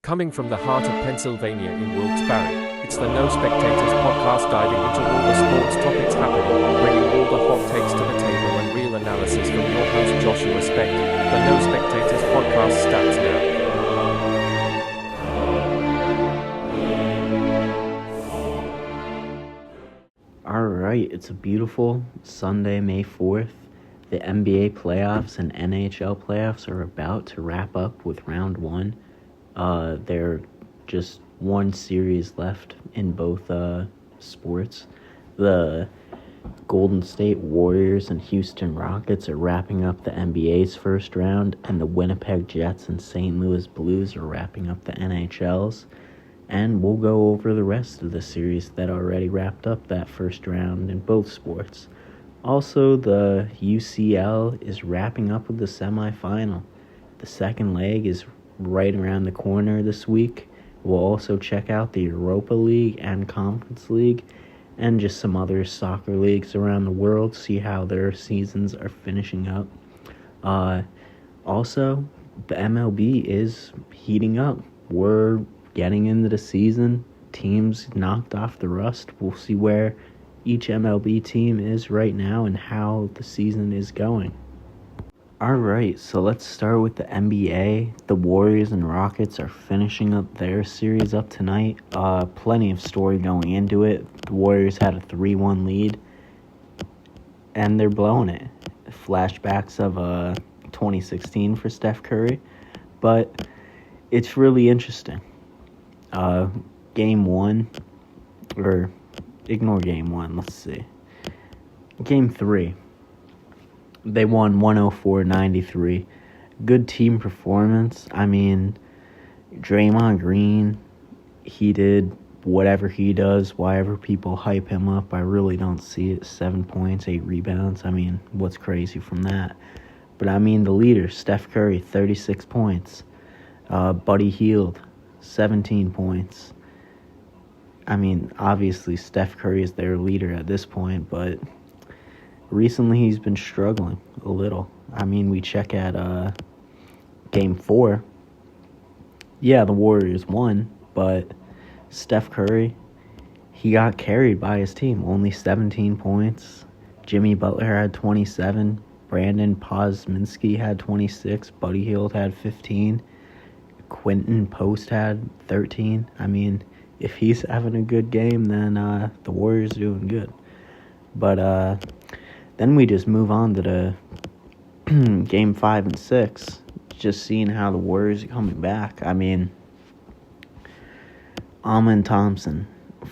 Coming from the heart of Pennsylvania in Wilkes-Barre, it's the No Spectators podcast, diving into all the sports topics happening, bringing all the hot takes to the table and real analysis from your host Joshua Specht. The No Spectators podcast starts now. Alright, it's a beautiful Sunday, May 4th. The NBA playoffs and NHL playoffs are about to wrap up with round one. There are just one series left in both sports. The Golden State Warriors and Houston Rockets are wrapping up the NBA's first round, and the Winnipeg Jets and St. Louis Blues are wrapping up the NHL's. And we'll go over the rest of the series that already wrapped up that first round in both sports. Also, the UCL is wrapping up with the semifinal. The second leg is right around the corner this week. We'll also check out the Europa League and Conference League and just some other soccer leagues around the world, see how their seasons are finishing up. Also, the MLB is heating up. We're getting into the season. Teams knocked off the rust. We'll see where each MLB team is right now and how the season is going. Alright, so let's start with the NBA. The Warriors and Rockets are finishing up their series up tonight. Plenty of story going into it. The Warriors had a 3-1 lead, and they're blowing it. Flashbacks of 2016 for Steph Curry, but it's really interesting. Game 1, or ignore Game 1, let's see. Game 3. They won 104-93. Good team performance. I mean, Draymond Green, he did whatever he does, whatever people hype him up. I really don't see it. 7 points, 8 rebounds. I mean, what's crazy from that? But I mean, the leader, Steph Curry, 36 points. Buddy Hield, 17 points. I mean, obviously, Steph Curry is their leader at this point, but recently he's been struggling a little. I mean, we check at Game 4. Yeah, the Warriors won, but Steph Curry, he got carried by his team. Only 17 points. Jimmy Butler had 27. Brandon Posminski had 26. Buddy Hield had 15. Quentin Post had 13. I mean, if he's having a good game, then the Warriors are doing good. But then we just move on to the Game 5 and 6, just seeing how the Warriors are coming back. I mean, Amen Thompson,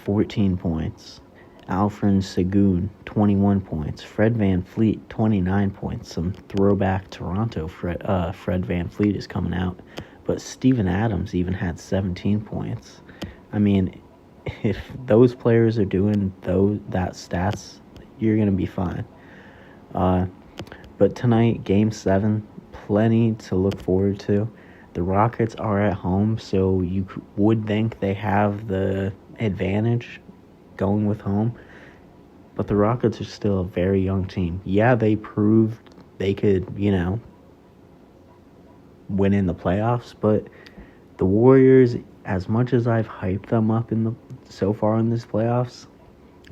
14 points. Alfred Sengun, 21 points. Fred VanVleet, 29 points. Some throwback Toronto Fred VanVleet is coming out. But Steven Adams even had 17 points. I mean, if those players are doing that stats, you're going to be fine. But tonight, Game 7, plenty to look forward to. The Rockets are at home, so you would think they have the advantage going with home. But the Rockets are still a very young team. Yeah, they proved they could, win in the playoffs, but the Warriors, as much as I've hyped them up so far in this playoffs,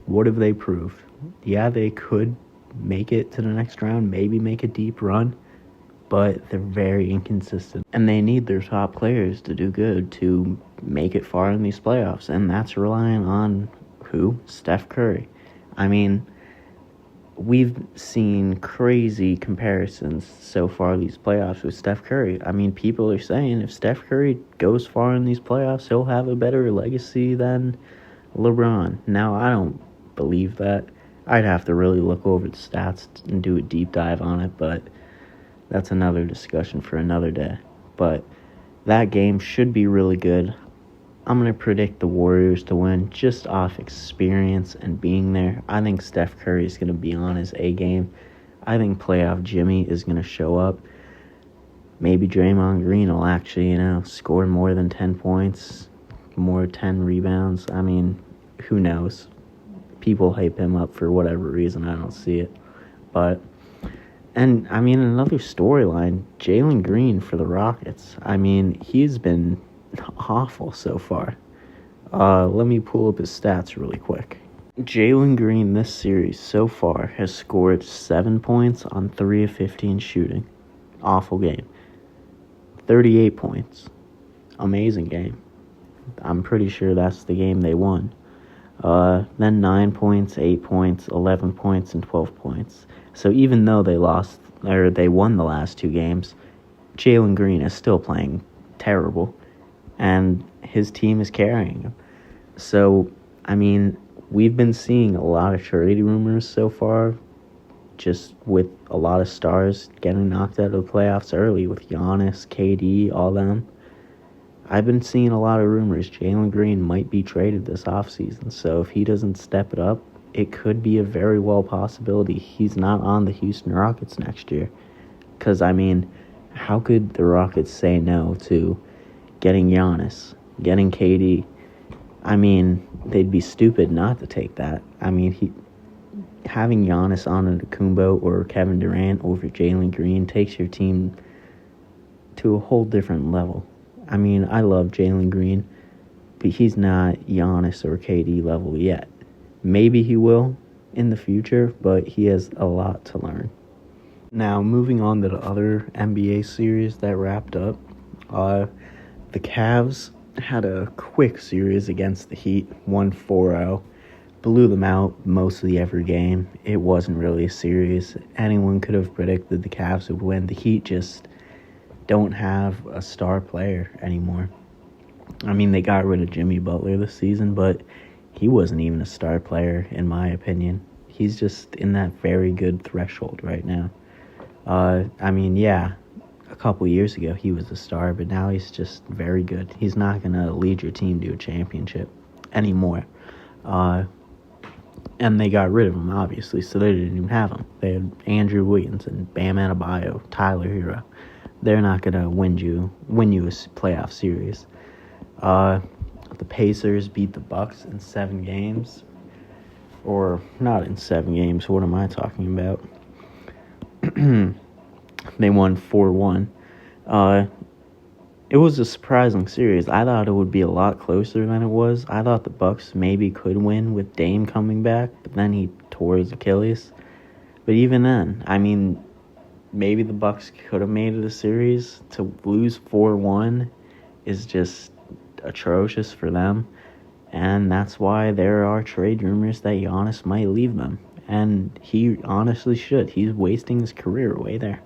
what have they proved? Yeah, they could make it to the next round, maybe make a deep run, but they're very inconsistent. And they need their top players to do good to make it far in these playoffs, and that's relying on who? Steph Curry. I mean, we've seen crazy comparisons so far these playoffs with Steph Curry. I mean, people are saying if Steph Curry goes far in these playoffs, he'll have a better legacy than LeBron. Now, I don't believe that. I'd have to really look over the stats and do a deep dive on it, but that's another discussion for another day. But that game should be really good. I'm going to predict the Warriors to win just off experience and being there. I think Steph Curry is going to be on his A game. I think playoff Jimmy is going to show up. Maybe Draymond Green will actually, score more than 10 points, more 10 rebounds. I mean, who knows? People hype him up for whatever reason. I don't see it. But And, I mean, another storyline, Jalen Green for the Rockets. I mean, he's been awful so far. Let me pull up his stats really quick. Jalen Green this series so far has scored 7 points on 3 of 15 shooting. Awful game. 38 points. Amazing game. I'm pretty sure that's the game they won. Then 9 points, 8 points, 11 points, and 12 points. So even though they won the last 2 games, Jalen Green is still playing terrible, and his team is carrying him. So, I mean, we've been seeing a lot of trade rumors so far, just with a lot of stars getting knocked out of the playoffs early with Giannis, KD, all them. I've been seeing a lot of rumors Jalen Green might be traded this offseason, so if he doesn't step it up, it could be a very well possibility he's not on the Houston Rockets next year. Because, I mean, how could the Rockets say no to getting Giannis, getting KD? I mean, they'd be stupid not to take that. I mean, having Giannis Antetokounmpo or Kevin Durant over Jalen Green takes your team to a whole different level. I mean, I love Jalen Green, but he's not Giannis or KD level yet. Maybe he will in the future, but he has a lot to learn. Now, moving on to the other NBA series that wrapped up, the Cavs had a quick series against the Heat, won 4-0, blew them out mostly every game. It wasn't really a series. Anyone could have predicted the Cavs would win. The Heat just don't have a star player anymore. I mean, they got rid of Jimmy Butler this season, but he wasn't even a star player in my opinion. He's just in that very good threshold right now. I mean, yeah, a couple years ago he was a star, but now he's just very good. He's not going to lead your team to a championship anymore. And they got rid of him, obviously, so they didn't even have him. They had Andrew Wiggins and Bam Adebayo, Tyler Hero. They're not going to win you a playoff series. The Pacers beat the Bucks in 7 games. Or not in 7 games. What am I talking about? They won 4-1. It was a surprising series. I thought it would be a lot closer than it was. I thought the Bucks maybe could win with Dame coming back, but then he tore his Achilles. But even then, I mean, maybe the Bucks could have made it a series. To lose 4-1 is just atrocious for them. And that's why there are trade rumors that Giannis might leave them. And he honestly should. He's wasting his career away there.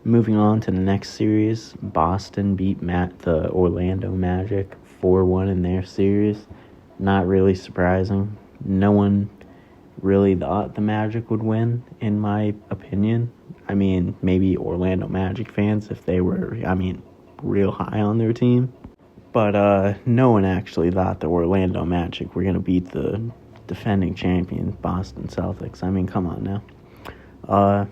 Moving on to the next series, Boston beat the Orlando Magic 4-1 in their series. Not really surprising. No one really thought the Magic would win, in my opinion. I mean, maybe Orlando Magic fans if they were, real high on their team. But no one actually thought the Orlando Magic were going to beat the defending champion Boston Celtics. I mean, come on now.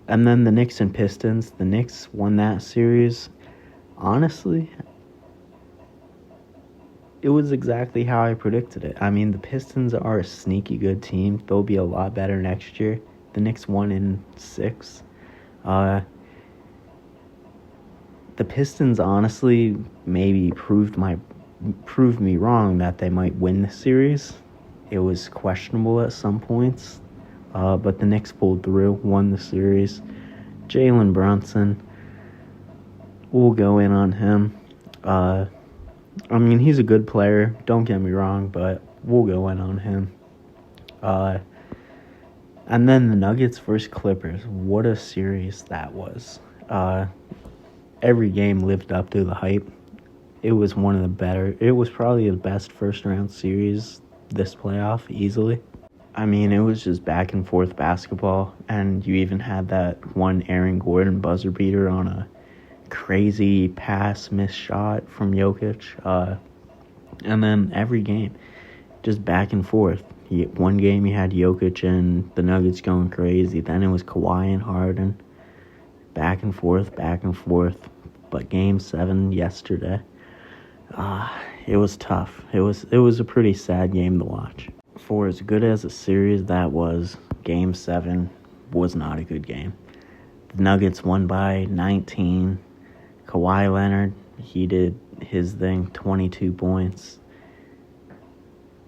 And then the Knicks and Pistons. The Knicks won that series. Honestly, it was exactly how I predicted it. I mean, the Pistons are a sneaky good team. They'll be a lot better next year. The Knicks won in 6. The Pistons honestly maybe proved me wrong that they might win the series. It was questionable at some points, but the Knicks pulled through, won the series. Jalen Brunson, we'll go in on him. I mean, he's a good player, don't get me wrong, but we'll go in on him. And then the Nuggets versus Clippers. What a series that was. Every game lived up to the hype. It was it was probably the best first-round series this playoff, easily. I mean, it was just back-and-forth basketball, and you even had that one Aaron Gordon buzzer beater on a crazy pass missed shot from Jokic. And then every game, just back and forth. One game you had Jokic and the Nuggets going crazy. Then it was Kawhi and Harden. Back and forth. But Game 7 yesterday, it was tough. It was a pretty sad game to watch. For as good as a series that was, Game 7 was not a good game. The Nuggets won by 19. Kawhi Leonard he did his thing, 22 points,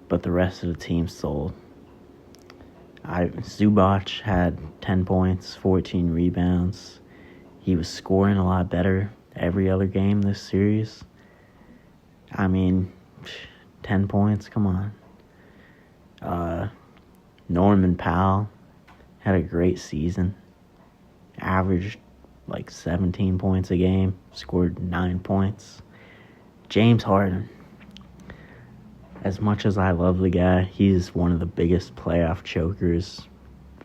but the rest of the team sold. Zubac had 10 points, 14 rebounds. He was scoring a lot better every other game this series. I mean, 10 points, come on. Norman Powell had a great season. Averaged like 17 points a game, scored 9 points. James Harden, as much as I love the guy, he's one of the biggest playoff chokers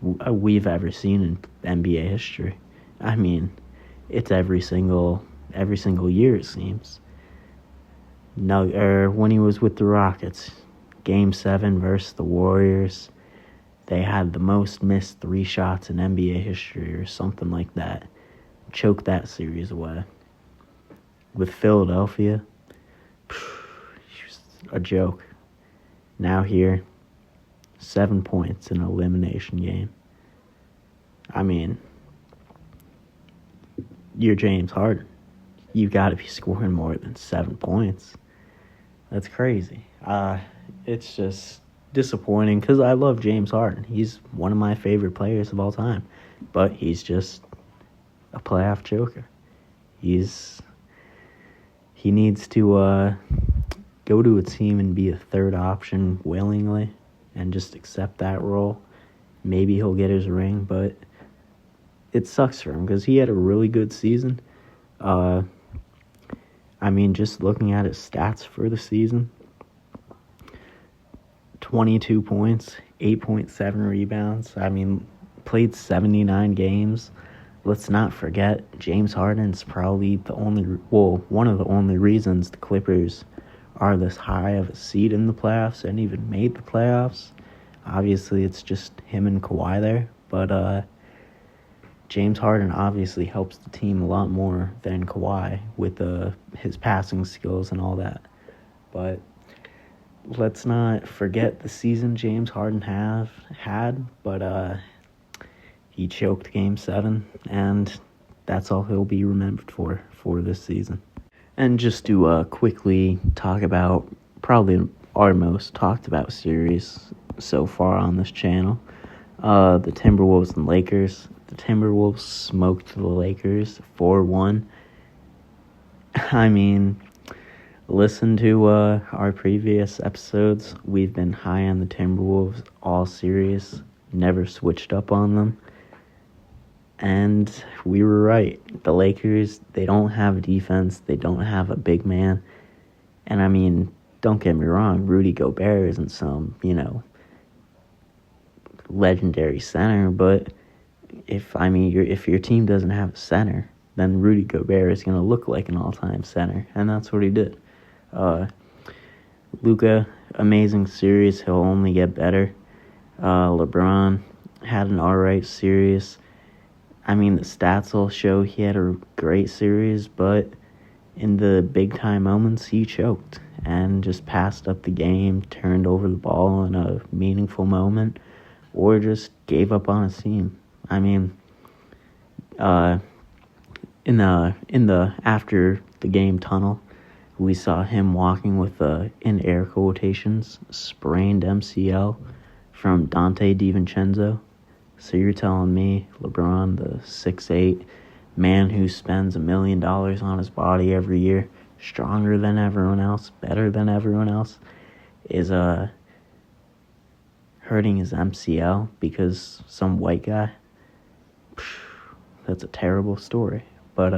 we've ever seen in NBA history. I mean, it's every single year, it seems. When he was with the Rockets, Game 7 versus the Warriors, they had the most missed 3 shots in NBA history or something like that. Choked that series away. With Philadelphia, a joke. Now here, 7 points in an elimination game. I mean, you're James Harden. You've got to be scoring more than 7 points. That's crazy. It's just disappointing because I love James Harden. He's one of my favorite players of all time. But he's just a playoff joker. He needs to go to a team and be a third option willingly and just accept that role. Maybe he'll get his ring, but it sucks for him because he had a really good season. I mean, just looking at his stats for the season, 22 points, 8.7 rebounds. I mean, played 79 games. Let's not forget, James Harden's probably one of the only reasons the Clippers are this high of a seed in the playoffs and even made the playoffs. Obviously, it's just him and Kawhi there, but James Harden obviously helps the team a lot more than Kawhi with his passing skills and all that. But let's not forget the season James Harden had, but he choked Game 7, and that's all he'll be remembered for this season. And just to quickly talk about probably our most talked about series so far on this channel, the Timberwolves and Lakers. The Timberwolves smoked the Lakers 4-1. I mean, listen to our previous episodes. We've been high on the Timberwolves all series, never switched up on them. And we were right. The Lakers, they don't have defense. They don't have a big man. And I mean, don't get me wrong, Rudy Gobert isn't some, legendary center, but if your team doesn't have a center, then Rudy Gobert is going to look like an all-time center, and that's what he did. Luka, amazing series. He'll only get better. LeBron had an alright series. I mean, the stats will show he had a great series, but in the big-time moments, he choked and just passed up the game, turned over the ball in a meaningful moment, or just gave up on his team. I mean, in the after the game tunnel, we saw him walking with in air quotations, sprained MCL from Dante DiVincenzo. So you're telling me LeBron, the 6'8" man who spends $1 million on his body every year, stronger than everyone else, better than everyone else, is hurting his MCL because some white guy? That's a terrible story. But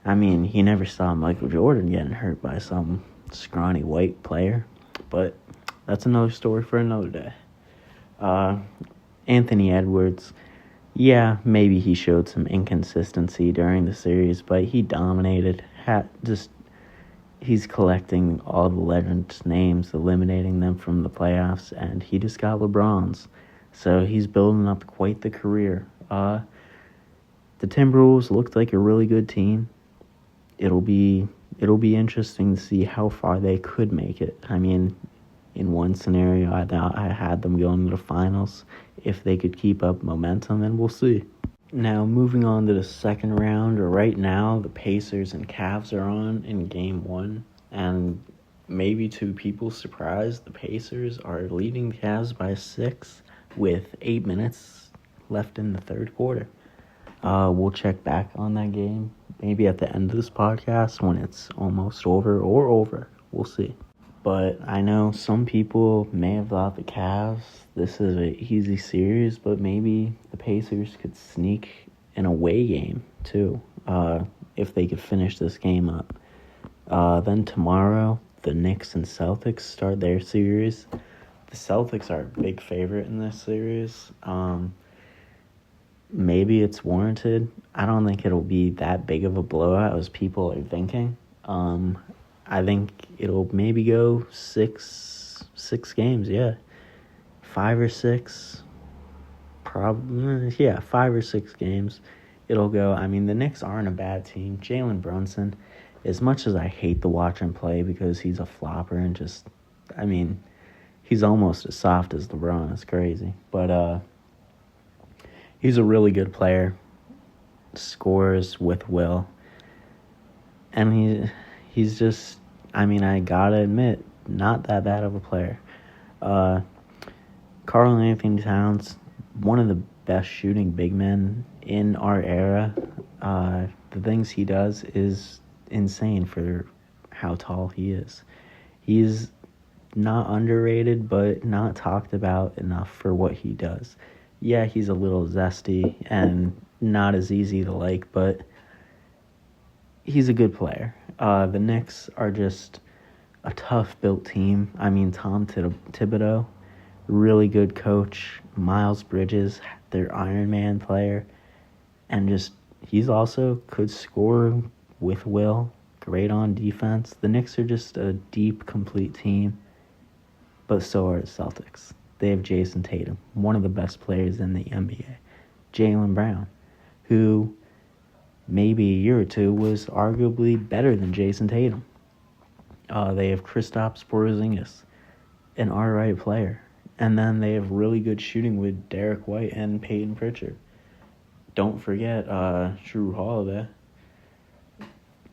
I mean, he never saw Michael Jordan getting hurt by some scrawny white player. But that's another story for another day. Anthony Edwards, yeah, maybe he showed some inconsistency during the series, but he dominated. He's collecting all the legends' names, eliminating them from the playoffs, and he just got LeBron's. So he's building up quite the career. The Timberwolves looked like a really good team. It'll be interesting to see how far they could make it. I mean, in one scenario, I had them going to the finals if they could keep up momentum, and we'll see. Now, moving on to the second round, right now, the Pacers and Cavs are on in game one. And maybe to people's surprise, the Pacers are leading the Cavs by 6 with 8 minutes left in the third quarter. We'll check back on that game maybe at the end of this podcast when it's almost over or over. We'll see. But I know some people may have thought the Cavs, this is an easy series, but maybe the Pacers could sneak an away game too, if they could finish this game up. Then tomorrow, the Knicks and Celtics start their series. The Celtics are a big favorite in this series. Maybe it's warranted. I don't think it'll be that big of a blowout as people are thinking. I think it'll maybe go six games, yeah. 5 or 6. Probably, yeah, 5 or 6 games. It'll go. I mean, the Knicks aren't a bad team. Jalen Brunson, as much as I hate to watch him play because he's a flopper and just, I mean, he's almost as soft as LeBron. It's crazy. But he's a really good player. Scores with will. And he's just, I mean, I gotta admit, not that bad of a player. Karl Anthony Towns, one of the best shooting big men in our era. The things he does is insane for how tall he is. He's not underrated, but not talked about enough for what he does. Yeah, he's a little zesty and not as easy to like, but he's a good player. The Knicks are just a tough-built team. I mean, Tom Thibodeau, really good coach. Miles Bridges, their Iron Man player. And just, he's also could score with will. Great on defense. The Knicks are just a deep, complete team. But so are the Celtics. They have Jason Tatum, one of the best players in the NBA. Jaylen Brown, who maybe a year or two was arguably better than Jason Tatum. They have Kristaps Porzingis, an alright player. And then they have really good shooting with Derek White and Peyton Pritchard. Don't forget Jrue Holiday.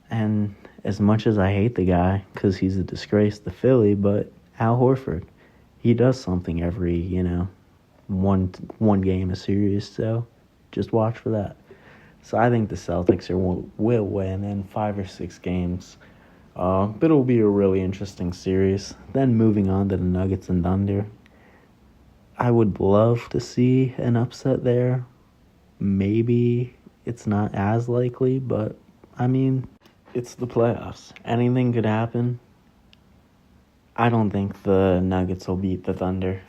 And as much as I hate the guy, because he's a disgrace to Philly, but Al Horford, he does something every, one game a series, so just watch for that. So I think the Celtics will win in 5 or 6 games. But it'll be a really interesting series. Then moving on to the Nuggets and Thunder. I would love to see an upset there. Maybe it's not as likely, but, I mean, it's the playoffs. Anything could happen. I don't think the Nuggets will beat the Thunder.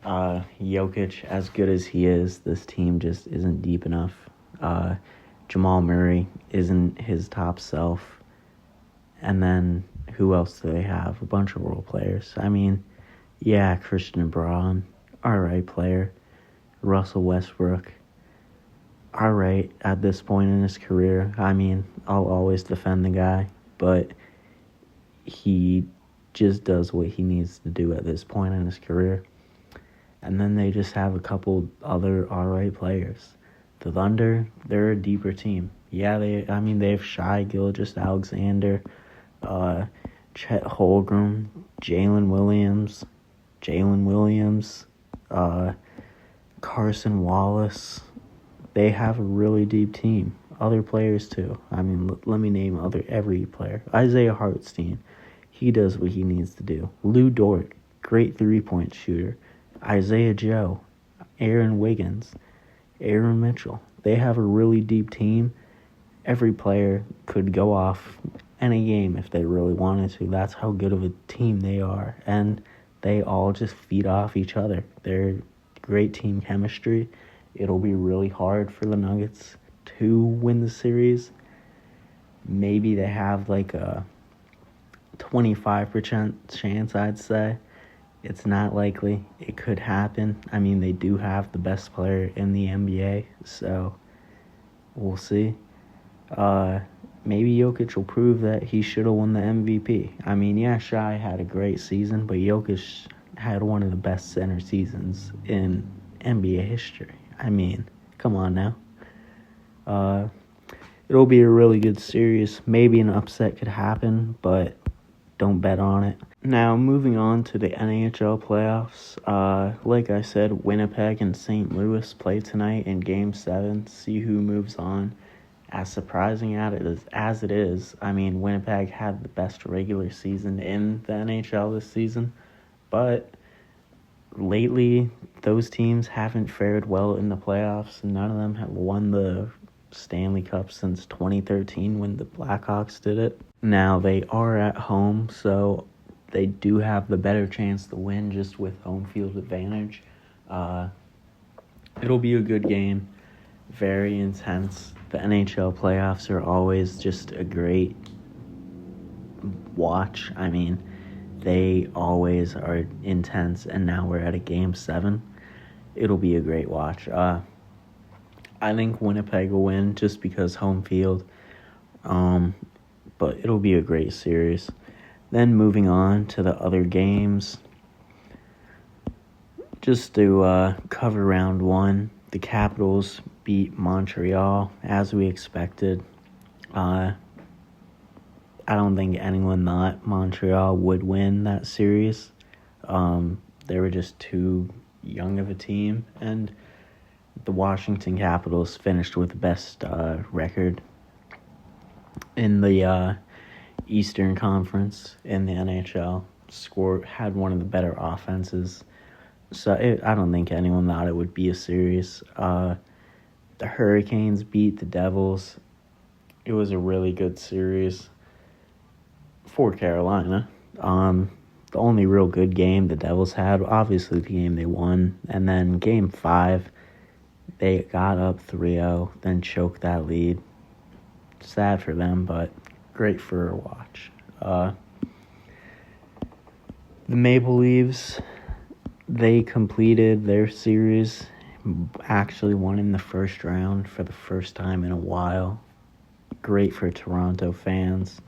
Jokic, as good as he is, this team just isn't deep enough. Jamal Murray isn't his top self. And then, who else do they have? A bunch of role players. I mean, yeah, Christian Braun, alright player. Russell Westbrook, alright at this point in his career. I mean, I'll always defend the guy, but he just does what he needs to do at this point in his career. And then they just have a couple other alright players. The Thunder, they're a deeper team. Yeah, they have Shai Gilgeous-Alexander, Chet Holmgren, Jalen Williams, Carson Wallace. They have a really deep team. Other players too. I mean, let me name every player. Isaiah Hartenstein, he does what he needs to do. Lou Dort, great three-point shooter. Isaiah Joe, Aaron Wiggins, Aaron Mitchell. They have a really deep team. Every player could go off any game if they really wanted to. That's how good of a team they are. And they all just feed off each other. They're great team chemistry. It'll be really hard for the Nuggets to win the series. Maybe they have like a 25% chance, I'd say. It's not likely. It could happen. I mean, they do have the best player in the NBA, so we'll see. Maybe Jokic will prove that he should have won the MVP. I mean, yeah, Shai had a great season, but Jokic had one of the best center seasons in NBA history. I mean, come on now. It'll be a really good series. Maybe an upset could happen, but don't bet on it. Now, moving on to the NHL playoffs. Like I said, Winnipeg and St. Louis play tonight in Game 7. See who moves on. As surprising as it is, I mean, Winnipeg had the best regular season in the NHL this season, but lately, those teams haven't fared well in the playoffs. None of them have won the Stanley Cup since 2013 when the Blackhawks did it. Now, they are at home, so they do have the better chance to win just with home field advantage. It'll be a good game, very intense. The NHL playoffs are always just a great watch. I mean, they always are intense, and now we're at a Game 7. It'll be a great watch. I think Winnipeg will win just because home field. But it'll be a great series. Then moving on to the other games. Just to cover round 1, the Capitals beat Montreal as we expected. I don't think anyone thought Montreal would win that series. They were just too young of a team, and the Washington Capitals finished with the best record in the Eastern Conference in the NHL. Had one of the better offenses. So I don't think anyone thought it would be a series. The Hurricanes beat the Devils. It was a really good series for Carolina. The only real good game the Devils had, obviously the game they won. And then Game 5, they got up 3-0, then choked that lead. Sad for them, but great for a watch. The Maple Leafs, they completed their series, actually won in the first round for the first time in a while. Great for Toronto fans.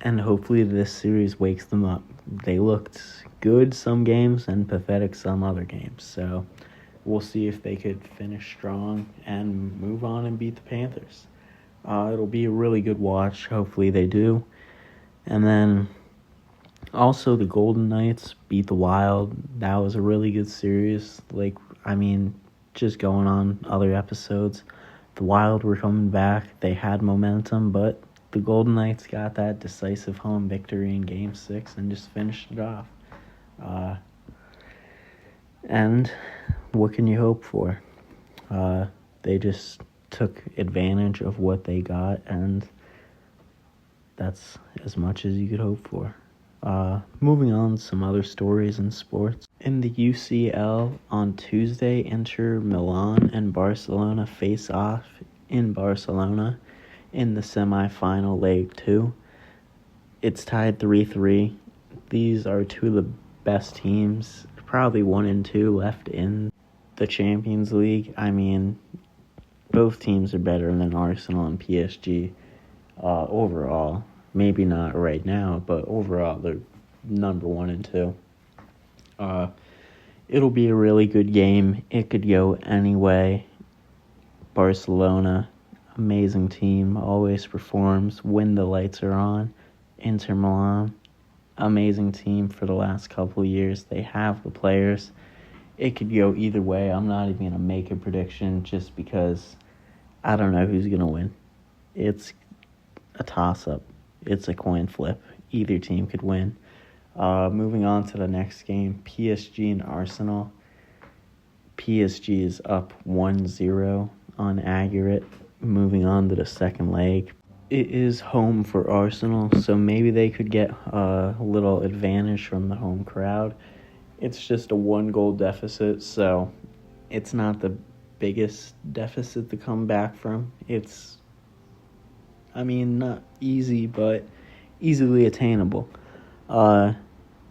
And hopefully this series wakes them up. They looked good some games and pathetic some other games. So we'll see if they could finish strong and move on and beat the Panthers. It'll be a really good watch. Hopefully they do. And then also the Golden Knights beat the Wild. That was a really good series. Just going on other episodes, the Wild were coming back. They had momentum, but the Golden Knights got that decisive home victory in Game 6 and just finished it off. And what can you hope for? They just took advantage of what they got, and that's as much as you could hope for. Moving on to some other stories in sports. In the UCL on Tuesday, Inter Milan and Barcelona face off in Barcelona in the semifinal leg 2. It's tied 3-3. These are two of the best teams, probably 1 and 2 left in the Champions League. I mean, both teams are better than Arsenal and PSG overall. Maybe not right now, but overall they're number 1 and 2. It'll be a really good game. It could go any way. Barcelona, amazing team, always performs when the lights are on. Inter Milan, amazing team for the last couple of years. They have the players. It could go either way. I'm not even going to make a prediction just because I don't know who's going to win. It's a toss-up. It's a coin flip. Either team could win. Moving on to the next game, PSG and Arsenal. PSG is up 1-0 on aggregate. Moving on to the second leg. It is home for Arsenal, so maybe they could get a little advantage from the home crowd. It's just a 1-goal deficit, so it's not the biggest deficit to come back from. It's, not easy, but easily attainable.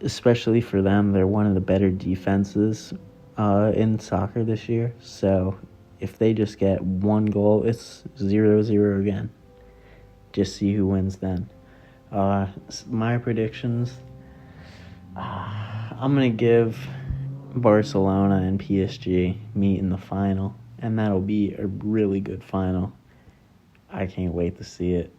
Especially for them, they're one of the better defenses in soccer this year. So if they just get 1 goal, it's 0-0 again. Just see who wins then. My predictions, I'm going to give Barcelona and PSG meet in the final, and that'll be a really good final. I can't wait to see it.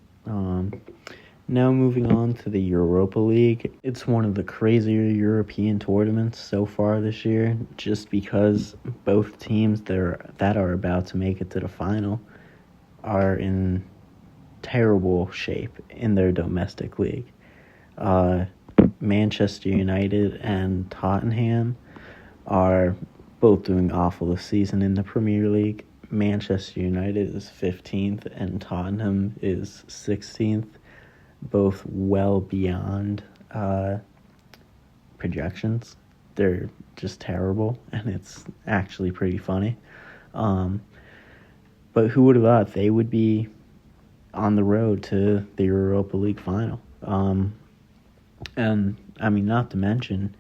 Now moving on to the Europa League. It's one of the crazier European tournaments so far this year, just because both teams that are about to make it to the final are in terrible shape in their domestic league. Manchester United and Tottenham are both doing awful this season in the Premier League. Manchester United is 15th and Tottenham is 16th, both well beyond projections. They're just terrible, and it's actually pretty funny. But who would have thought they would be on the road to the Europa League final? And, I mean, not to mention,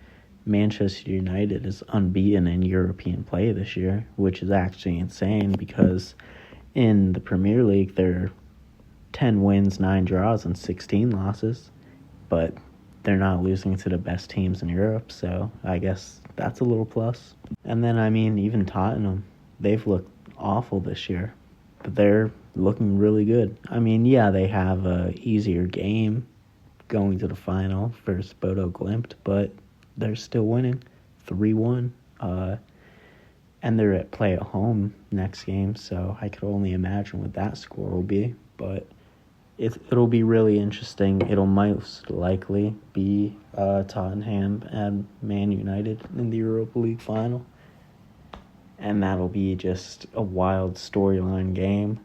Manchester United is unbeaten in European play this year, which is actually insane because in the Premier League, they're 10 wins, 9 draws, and 16 losses, but they're not losing to the best teams in Europe, so I guess that's a little plus. And then, I mean, even Tottenham, they've looked awful this year, but they're looking really good. I mean, yeah, they have a easier game going to the final versus Bodo Glimt, but they're still winning 3-1. And they're play at home next game, so I could only imagine what that score will be. But it'll be really interesting. It'll most likely be Tottenham and Man United in the Europa League final. And that'll be just a wild storyline game.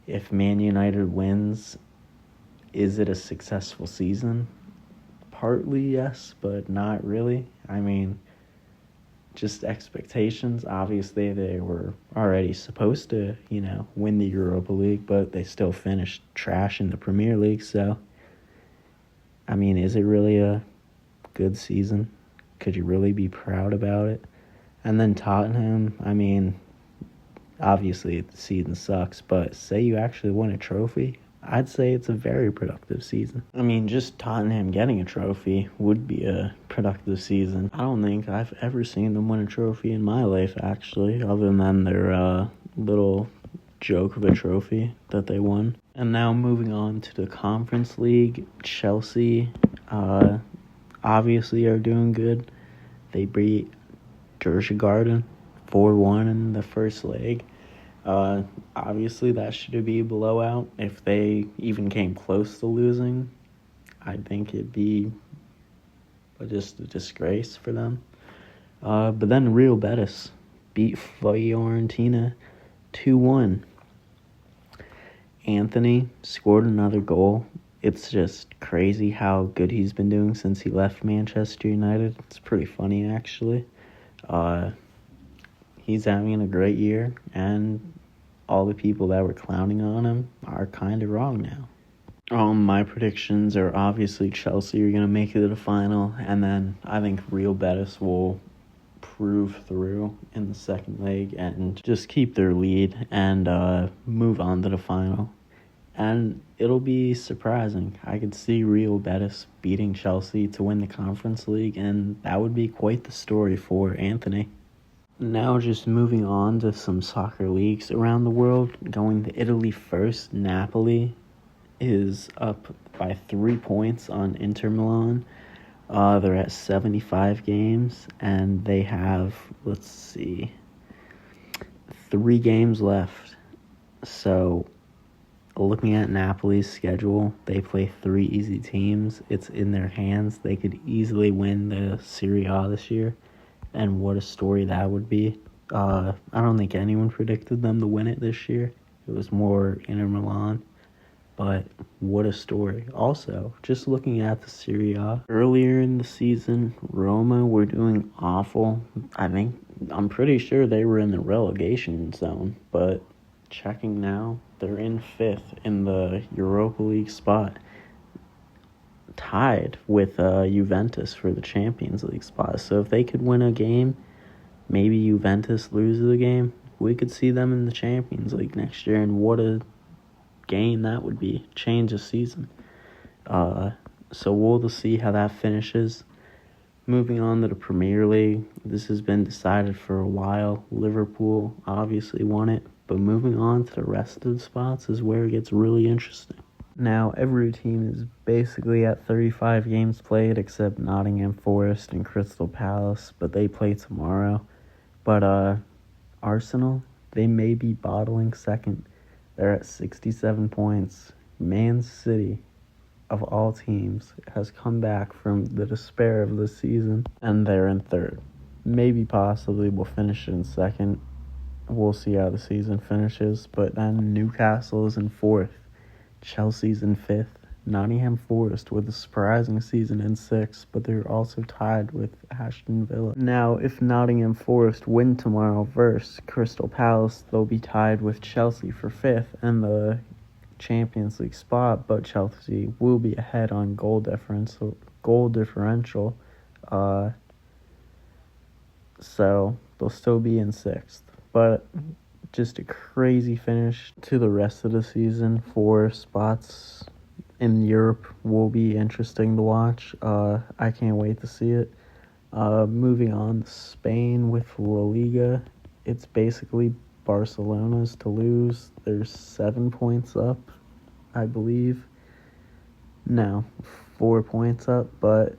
If Man United wins, is it a successful season? Partly yes, but not really. I mean, just expectations. Obviously, they were already supposed to, win the Europa League, but they still finished trash in the Premier League. So, I mean, is it really a good season? Could you really be proud about it? And then Tottenham, I mean, obviously the season sucks, but say you actually win a trophy, I'd say it's a very productive season. I mean, just Tottenham getting a trophy would be a productive season. I don't think I've ever seen them win a trophy in my life, actually, other than their little joke of a trophy that they won. And now moving on to the Conference League, Chelsea obviously are doing good. They beat Garden 4-1 in the first leg. Obviously that should be a blowout. If they even came close to losing, I think it'd be just a disgrace for them. But then Real Betis beat Fiorentina 2-1. Anthony scored another goal. It's just crazy how good he's been doing since he left Manchester United. It's pretty funny, actually. He's having a great year, and all the people that were clowning on him are kind of wrong now. My predictions are obviously Chelsea are going to make it to the final, and then I think Real Betis will prove through in the second leg and just keep their lead and move on to the final. And it'll be surprising. I could see Real Betis beating Chelsea to win the Conference League, and that would be quite the story for Anthony. Now just moving on to some soccer leagues around the world. Going to Italy first, Napoli is up by 3 points on Inter Milan. They're at 75 games, and they have, 3 games left. So, looking at Napoli's schedule, they play 3 easy teams. It's in their hands. They could easily win the Serie A this year. And what a story that would be. I don't think anyone predicted them to win it this year. It was more Inter Milan. But what a story. Also, just looking at the Serie A, earlier in the season, Roma were doing awful. I'm pretty sure they were in the relegation zone. But checking now, they're in 5th in the Europa League spot, tied with Juventus for the Champions League spot. So if they could win a game, maybe Juventus loses a game, we could see them in the Champions League next year, and what a game that would be. Change of season. So we'll see how that finishes. Moving on to the Premier League, this has been decided for a while. Liverpool obviously won it, but moving on to the rest of the spots is where it gets really interesting. Now, every team is basically at 35 games played except Nottingham Forest and Crystal Palace, but they play tomorrow. But Arsenal, they may be bottling second. They're at 67 points. Man City, of all teams, has come back from the despair of the season, and they're in third. Maybe possibly will finish in second. We'll see how the season finishes. But then Newcastle is in fourth. Chelsea's in fifth. Nottingham Forest with a surprising season in sixth, but they're also tied with Aston Villa. Now, if Nottingham Forest win tomorrow versus Crystal Palace, they'll be tied with Chelsea for fifth and the Champions League spot, but Chelsea will be ahead on goal differential. So they'll still be in sixth. But just a crazy finish to the rest of the season. 4 spots in Europe will be interesting to watch. I can't wait to see it. Moving on to Spain with La Liga, it's basically Barcelona's to lose. They're 7 points up, I believe. No, 4 points up, but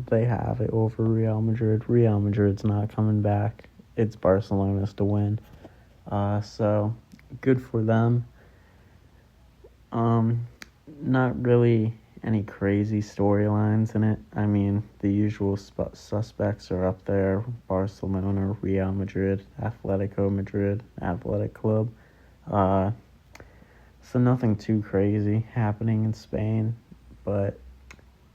they have it over Real Madrid. Real Madrid's not coming back. It's Barcelona's to win. So good for them. Not really any crazy storylines in it. I mean, the usual suspects are up there: Barcelona, Real Madrid, Atletico Madrid, Athletic Club. So nothing too crazy happening in Spain, but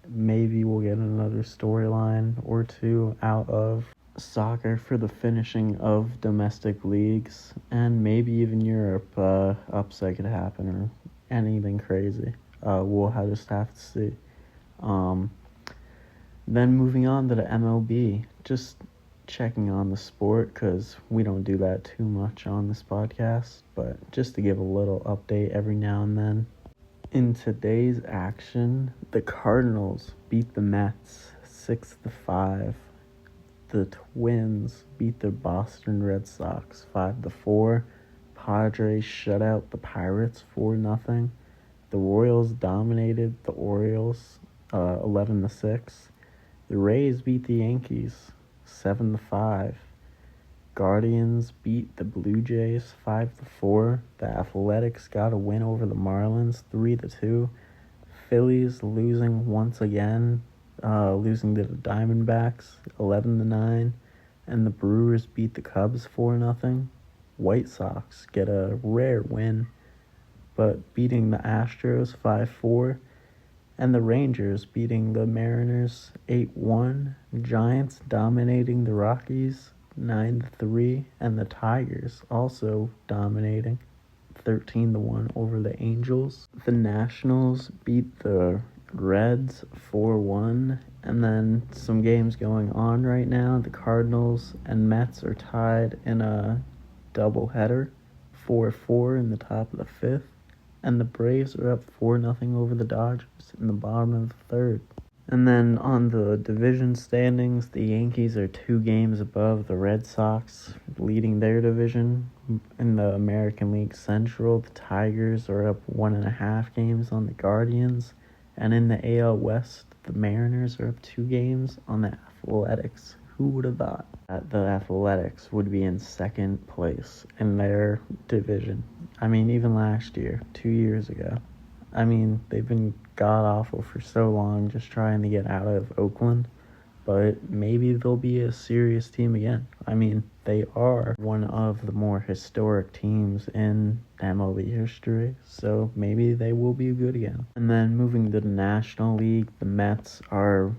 maybe we'll get another storyline or two out of soccer for the finishing of domestic leagues, and maybe even Europe. Upset could happen or anything crazy. We'll just have to see. Then moving on to the MLB, just checking on the sport because we don't do that too much on this podcast, but just to give a little update every now and then. In today's action, the Cardinals beat the Mets 6-5. The Twins beat the Boston Red Sox 5-4. Padres shut out the Pirates 4-0. The Royals dominated the Orioles 11-6. The Rays beat the Yankees 7-5. Guardians beat the Blue Jays 5-4. The Athletics got a win over the Marlins 3-2. Phillies losing once again, losing to the Diamondbacks 11-9. And the Brewers beat the Cubs 4-0. White Sox get a rare win, but beating the Astros 5-4. And the Rangers beating the Mariners 8-1. Giants dominating the Rockies 9-3. And the Tigers also dominating 13-1 over the Angels. The Nationals beat the Reds 4-1. And then some games going on right now. The Cardinals and Mets are tied in a doubleheader 4-4 in the top of the fifth. And the Braves are up 4-0 over the Dodgers in the bottom of the third. And then on the division standings, the Yankees are 2 games above the Red Sox, leading their division. In the American League Central, the Tigers are up 1.5 games on the Guardians. And in the AL West, the Mariners are up 2 games on the Athletics. Who would have thought that the Athletics would be in second place in their division? I mean, even last year, 2 years ago. I mean, they've been god-awful for so long just trying to get out of Oakland. But maybe they'll be a serious team again. I mean, they are one of the more historic teams in MLB history. So maybe they will be good again. And then moving to the National League, the Mets are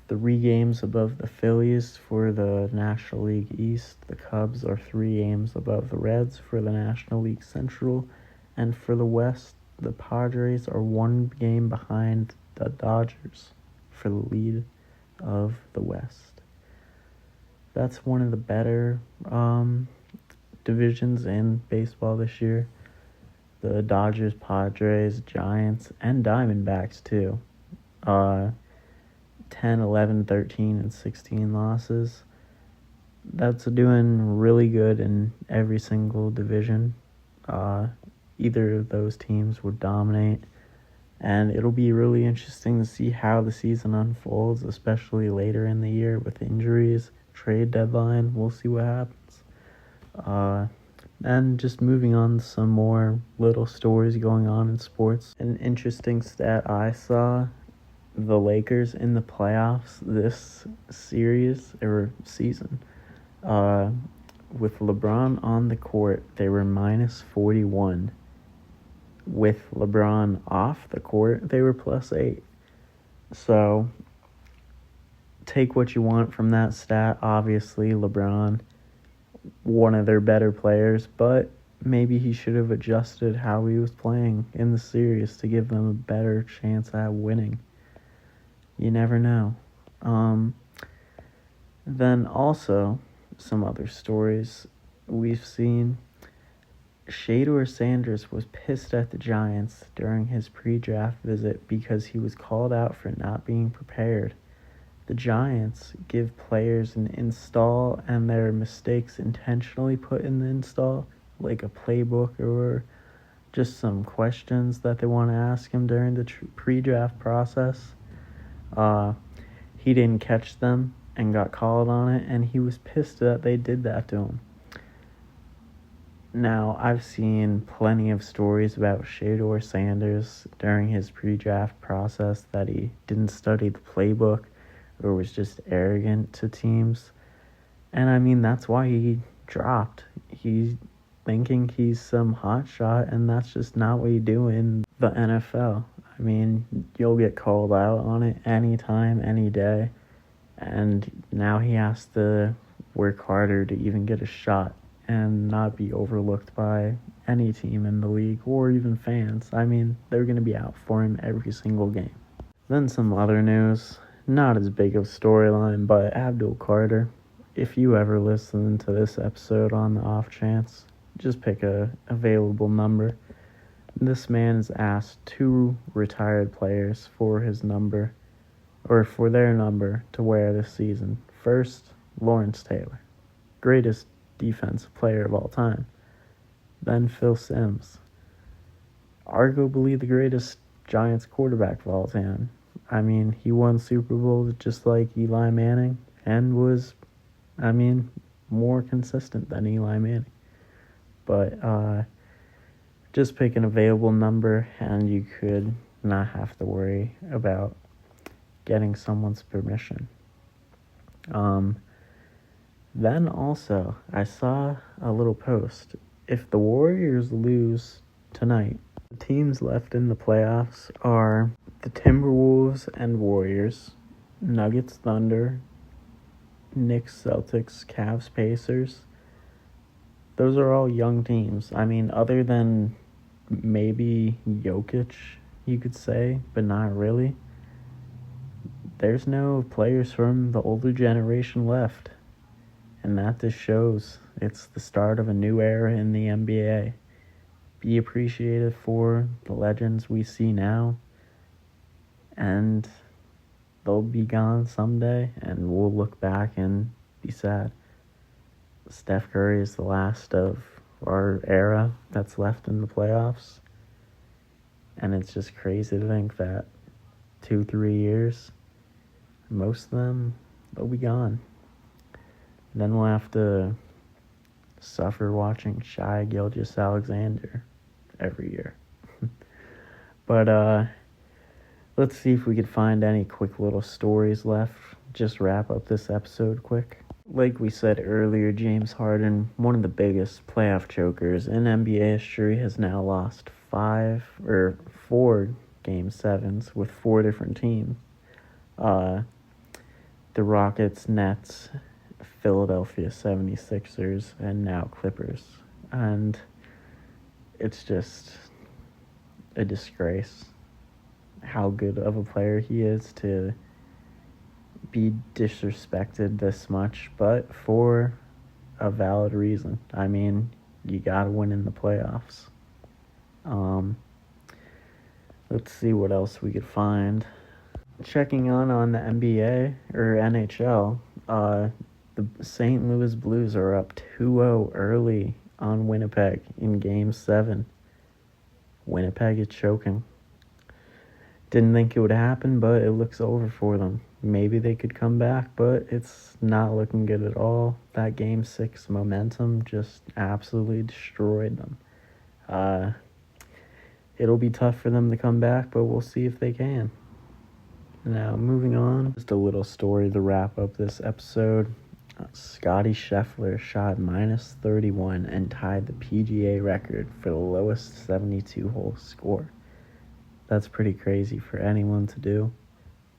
3 games above the Phillies for the National League East. The Cubs are 3 games above the Reds for the National League Central. And for the West, the Padres are 1 game behind the Dodgers for the lead of the West. That's one of the better divisions in baseball this year. The Dodgers, Padres, Giants, and Diamondbacks too. 10, 11, 13, and 16 losses. That's doing really good in every single division. Either of those teams would dominate. And it'll be really interesting to see how the season unfolds, especially later in the year with injuries, trade deadline. We'll see what happens. And just moving on to some more little stories going on in sports. An interesting stat I saw, the Lakers in the playoffs this series or season. With LeBron on the court, they were minus 41. With LeBron off the court, they were plus 8. So, take what you want from that stat. Obviously, LeBron, one of their better players, but maybe he should have adjusted how he was playing in the series to give them a better chance at winning. You never know. Then also, some other stories we've seen. Shedeur Sanders was pissed at the Giants during his pre-draft visit because he was called out for not being prepared. The Giants give players an install and their mistakes intentionally put in the install, like a playbook or just some questions that they want to ask him during the pre-draft process. He didn't catch them and got called on it, and he was pissed that they did that to him. Now, I've seen plenty of stories about Shedeur Sanders during his pre-draft process that he didn't study the playbook or was just arrogant to teams. And I mean, that's why he dropped. He's thinking he's some hotshot, and that's just not what you do in the NFL. I mean, you'll get called out on it anytime, any day. And now he has to work harder to even get a shot and not be overlooked by any team in the league or even fans. I mean, they're going to be out for him every single game. Then some other news. Not as big of a storyline, but Abdul Carter. If you ever listen to this episode on the off chance, just pick a available number. This man has asked 2 retired players for his number, or for their number to wear this season. First, Lawrence Taylor, greatest defensive player of all time. Then Phil Simms, arguably the greatest Giants quarterback of all time. I mean, he won Super Bowls just like Eli Manning and was, more consistent than Eli Manning. But just pick an available number and you could not have to worry about getting someone's permission. Then also, I saw a little post. If the Warriors lose tonight, the teams left in the playoffs are the Timberwolves and Warriors, Nuggets, Thunder, Knicks, Celtics, Cavs, Pacers. Those are all young teams. I mean, other than maybe Jokic, you could say, but not really. There's no players from the older generation left. And that just shows it's the start of a new era in the NBA. Be appreciated for the legends we see now. And they'll be gone someday, and we'll look back and be sad. Steph Curry is the last of our era that's left in the playoffs. And it's just crazy to think that 2-3 years, most of them, they'll be gone. Then we'll have to suffer watching Shai Gilgeous-Alexander every year. But let's see if we could find any quick little stories left. Just wrap up this episode quick. Like we said earlier, James Harden, one of the biggest playoff chokers in NBA history, has now lost 4 Game 7s with 4 different teams. The Rockets, Nets, Philadelphia 76ers, and now Clippers. And it's just a disgrace how good of a player he is to be disrespected this much, but for a valid reason. I mean, you gotta win in the playoffs. Let's see what else we could find. checking on the NBA or NHL, the St. Louis Blues are up 2-0 early on Winnipeg in Game 7. Winnipeg is choking. Didn't think it would happen, but it looks over for them. Maybe they could come back, but it's not looking good at all. That Game 6 momentum just absolutely destroyed them. It'll be tough for them to come back, but we'll see if they can. Now, moving on, just a little story to wrap up this episode. Scotty Scheffler shot -31 and tied the PGA record for the lowest 72-hole score. That's pretty crazy for anyone to do.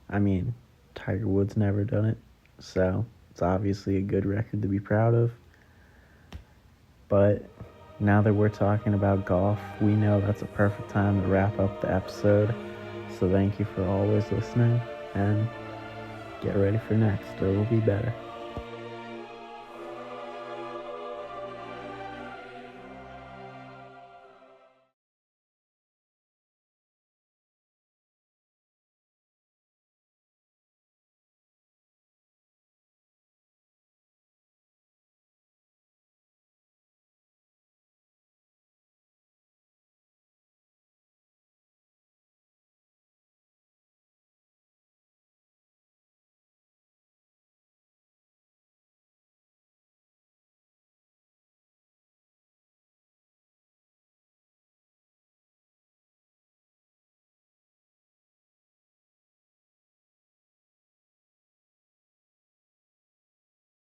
I mean, Tiger Woods never done it, so it's obviously a good record to be proud of. But now that we're talking about golf, we know that's a perfect time to wrap up the episode. So thank you for always listening, and get ready for next, or it'll be better.